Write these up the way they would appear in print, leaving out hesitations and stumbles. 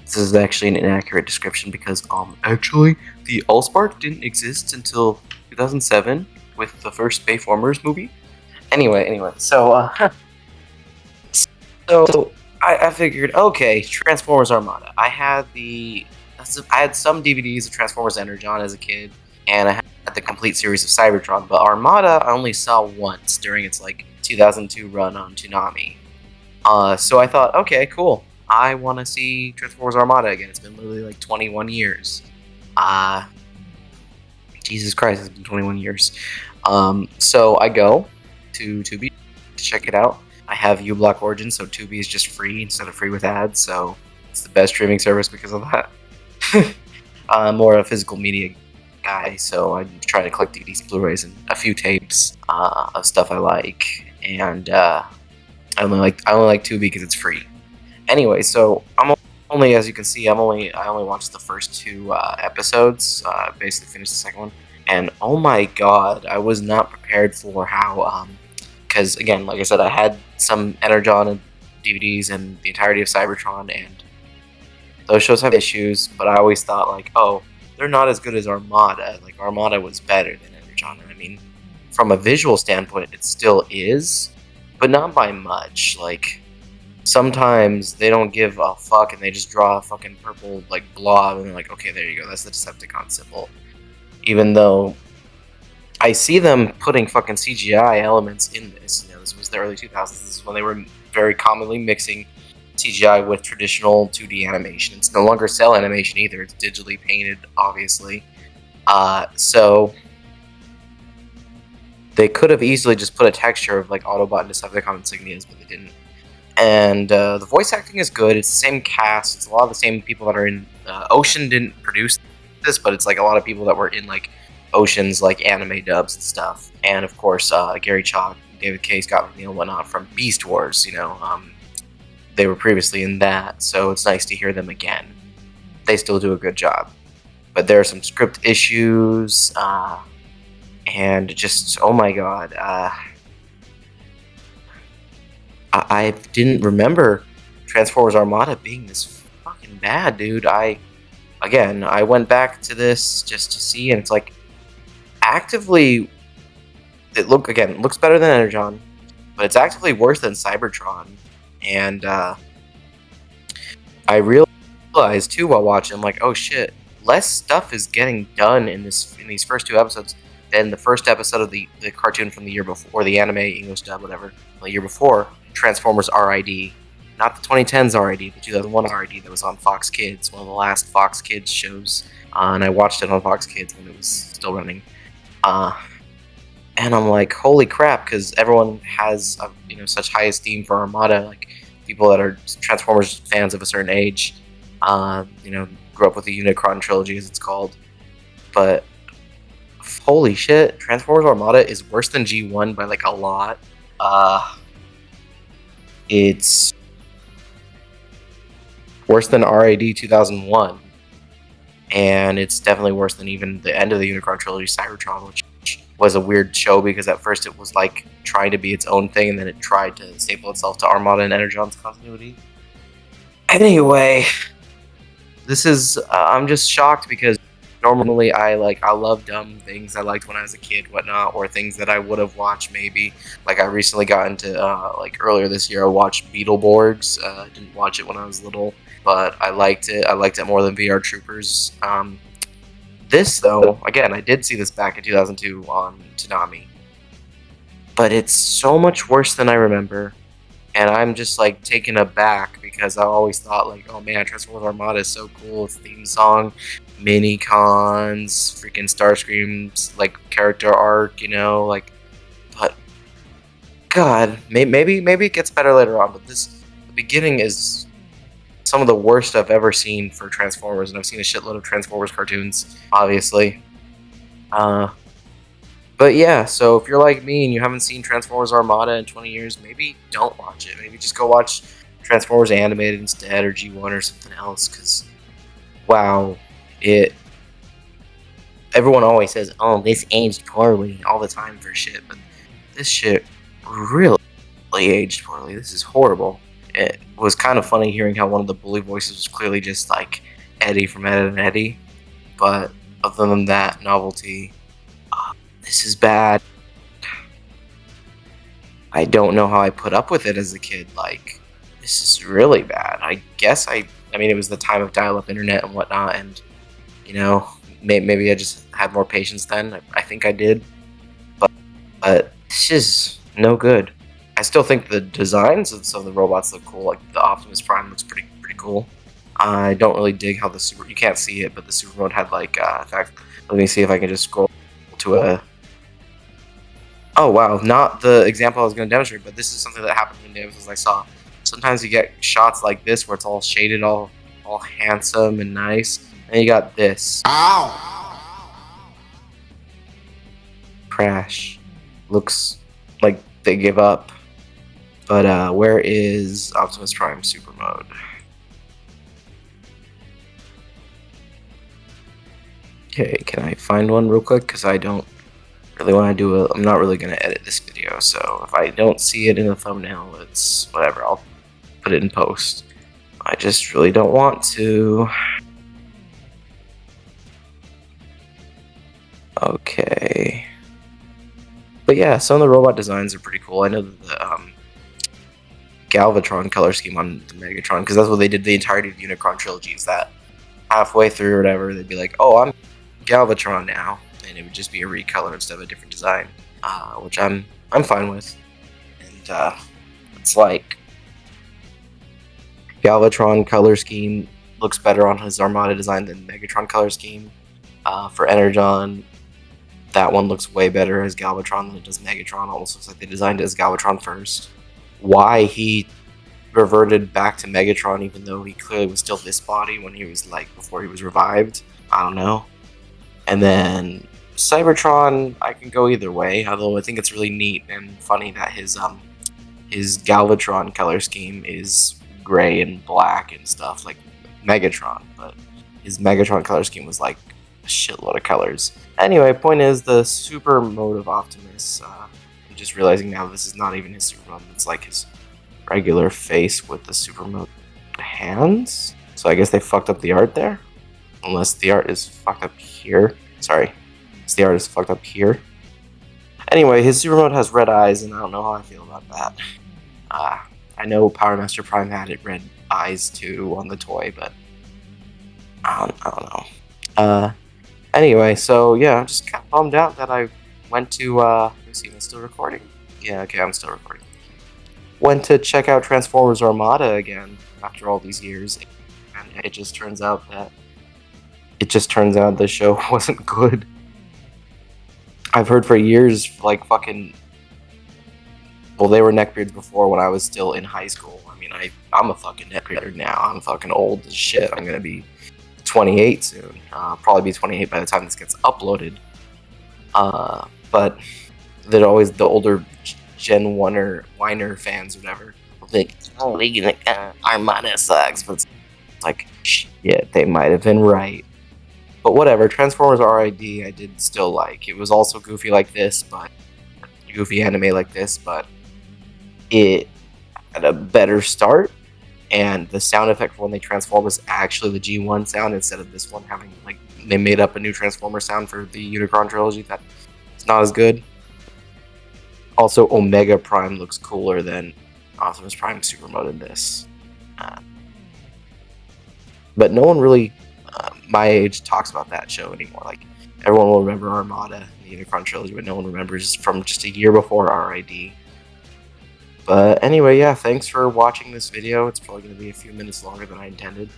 This is actually an inaccurate description because actually the Allspark didn't exist until 2007 with the first Bayformers movie. Anyway, so I figured, okay, Transformers Armada. I had some DVDs of Transformers Energon as a kid, and I had the complete series of Cybertron. But Armada, I only saw once during its 2002 run on Toonami. So I thought, okay, cool. I want to see Transformers Armada again. It's been literally 21 years. Uh, Jesus Christ, it's been 21 years. So I go to Tubi to check it out. I have uBlock Origin, so Tubi is just free instead of free with ads, so it's the best streaming service because of that. I'm more a physical media guy, so I try to collect DVDs, Blu-rays, and a few tapes of stuff I like. And I only like Tubi because it's free. Anyway, so I'm only, as you can see, I only watched the first two episodes. Basically finished the second one, and oh my god, I was not prepared for how. Because again, like I said, I had some Energon DVDs and the entirety of Cybertron, and those shows have issues. But I always thought oh, they're not as good as Armada. Like Armada was better than Energon. I mean, from a visual standpoint, it still is, but not by much. Like sometimes they don't give a fuck and they just draw a fucking purple blob and they're like, okay, there you go, that's the Decepticon symbol. Even though I see them putting fucking CGI elements in this. This was the early 2000s. This is when they were very commonly mixing CGI with traditional 2D animation. It's no longer cell animation either. It's digitally painted, obviously. So they could have easily just put a texture of Autobot and Decepticon insignias, but they didn't. And the voice acting is good. It's the same cast. It's a lot of the same people that are in. Ocean didn't produce this, but it's a lot of people that were in Ocean's anime dubs and stuff. And of course, Gary Chalk, David K, Scott McNeil, whatnot from Beast Wars. They were previously in that, so it's nice to hear them again. They still do a good job, but there are some script issues, and just oh my god. I didn't remember Transformers Armada being this fucking bad, dude. I went back to this just to see, and it's actively, it looks better than Energon, but it's actively worse than Cybertron. And I realized too while watching, I'm like, oh shit, less stuff is getting done in these first two episodes than the first episode of the cartoon from the year before, the anime English dub, whatever, the year before, Transformers RID. Not the 2010s RID, the 2001 RID that was on Fox Kids, one of the last Fox Kids shows. And I watched it on Fox Kids when it was still running. And I'm like, holy crap, because everyone has such high esteem for Armada, people that are Transformers fans of a certain age, grew up with the Unicron trilogy, as it's called. But holy shit, Transformers Armada is worse than G1 by a lot. It's worse than RID 2001, and it's definitely worse than even the end of the Unicron trilogy, Cybertron, which was a weird show because at first it was trying to be its own thing, and then it tried to staple itself to Armada and Energon's continuity. Anyway, this is I'm just shocked because normally I love dumb things I liked when I was a kid, whatnot, or things that I would have watched maybe. I recently got into earlier this year I watched Beetleborgs. I didn't watch it when I was little, but I liked it. I liked it more than VR Troopers. This though, again, I did see this back in 2002 on Toonami, but it's so much worse than I remember. And I'm just taken aback because I always thought oh man, Transformers Armada is so cool. Its theme song, Minicons, freaking Starscream's character arc, but God, maybe it gets better later on. But the beginning is some of the worst I've ever seen for Transformers, and I've seen a shitload of Transformers cartoons, obviously. But yeah, so if you're like me and you haven't seen Transformers Armada in 20 years, maybe don't watch it. Maybe just go watch Transformers Animated instead, or G1 or something else, because, wow, everyone always says, oh, this aged poorly all the time for shit, but this shit really aged poorly. This is horrible. it was kind of funny hearing how one of the bully voices was clearly just like Eddie from Ed and Eddie. But other than that, novelty. This is bad. I don't know how I put up with it as a kid. Like, this is really bad. I guess I mean, it was the time of dial-up internet and whatnot, and you know, maybe I just had more patience then. I think I did, but this is no good. I still think the designs of some of the robots look cool. Like the Optimus Prime looks pretty cool. I don't really dig how the super. You can't see it, but the super mode had like. In fact, let me see if I can just scroll to a. Oh wow, not the example I was going to demonstrate, but this is something that happened in Davis as I saw. Sometimes you get shots like this where it's all shaded, all handsome and nice, and you got this. Ow! Crash. Looks like they give up. But where is Optimus Prime Super Mode? Okay, can I find one real quick? Because I don't really want to do I'm not really going to edit this video, so if I don't see it in the thumbnail, it's whatever, I'll put it in post. I just really don't want to. Okay. But yeah, some of the robot designs are pretty cool. I know that the Galvatron color scheme on the Megatron, because that's what they did the entirety of the Unicron trilogy, is that halfway through or whatever, they'd be like, oh, I'm Galvatron now, and it would just be a recolor instead of a different design, which I'm fine with. And it's like Galvatron color scheme looks better on his Armada design than Megatron color scheme. For Energon, that one looks way better as Galvatron than it does Megatron. Almost looks like they designed it as Galvatron first. Why he reverted back to Megatron even though he clearly was still this body when he was like before he was revived, I don't know. And then Cybertron, I can go either way, although I think it's really neat and funny that his Galvatron color scheme is gray and black and stuff like Megatron, but his Megatron color scheme was like a shitload of colors. Anyway, point is the super mode of Optimus. I'm just realizing now this is not even his super mode, it's like his regular face with the super mode hands. So I guess they fucked up the art there. Unless the art is fucked up here. Sorry. The art is fucked up here. Anyway, his super mode has red eyes, and I don't know how I feel about that. I know Power Master Prime had it red eyes too on the toy, but I don't know. Anyway, so yeah, I'm just kind of bummed out that I went to, let me see, am I still recording? Yeah, okay, I'm still recording. Went to check out Transformers Armada again after all these years, and it just turns out the show wasn't good. I've heard for years, like fucking, well, they were neckbeards before when I was still in high school. I mean, I'm a fucking neckbeard now. I'm fucking old as shit. I'm gonna be 28 soon. I'll probably be 28 by the time this gets uploaded. But they're always the older Gen 1 or whiner fans or whatever will think, oh, Armada sucks. But it's like, shit, they might have been right. But whatever, Transformers RID I did still like. It was also goofy like this, but goofy anime like this, but it had a better start, and the sound effect for when they transform is actually the G1 sound instead of this one having, like, they made up a new Transformer sound for the Unicron trilogy that is not as good. Also, Omega Prime looks cooler than Optimus Prime Super Mode in this. But no one really, my age, talks about that show anymore. Like, everyone will remember Armada, the Unicron trilogy, but no one remembers from just a year before RID. But anyway, yeah, thanks for watching this video. It's probably going to be a few minutes longer than I intended.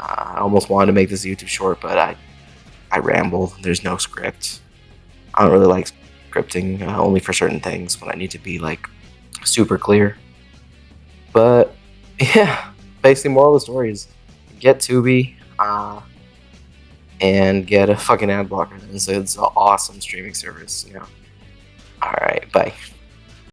I almost wanted to make this YouTube short, but I ramble. There's no script. I don't really like scripting, only for certain things when I need to be, like, super clear. But, yeah, basically moral of the story is get Tubi, and get a fucking ad blocker. It's an awesome streaming service, you know. Alright, bye.